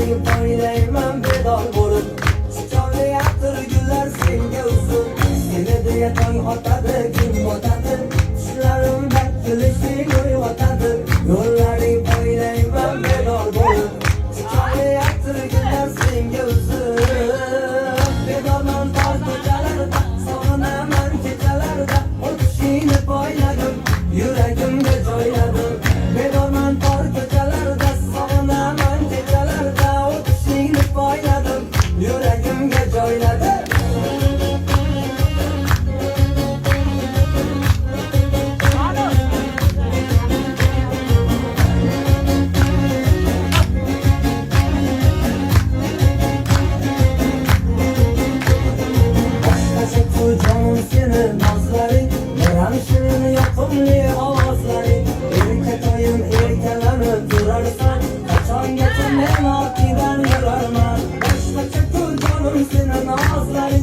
yo'llaring poylayman bedor bo'lib. Chiqoqli atir gullar senga uzun. Seni deya tong otadi, kun botadi. Tushlarimda kulishing uyg'otadi. Yo'llaring poylayman bedor bo'lib. Chiqoqli atir gullar senga uzun. Bedorman tor ko'chalarda, sog'inaman kechalarda. O'tishingni poyladim, yuragimga joyladim. Bedorman tor ko'chalarda, sog'inaman kechalarda. O'tishingni poyladim, yuragimga joyladim. Canım seni nazlaring, meram shirin yoqimli ovozlaring. Erkatoyim erkalanib turarsan, qachongacha men ortidan yurarman. Boshqacha ku jonim seni nazlaring.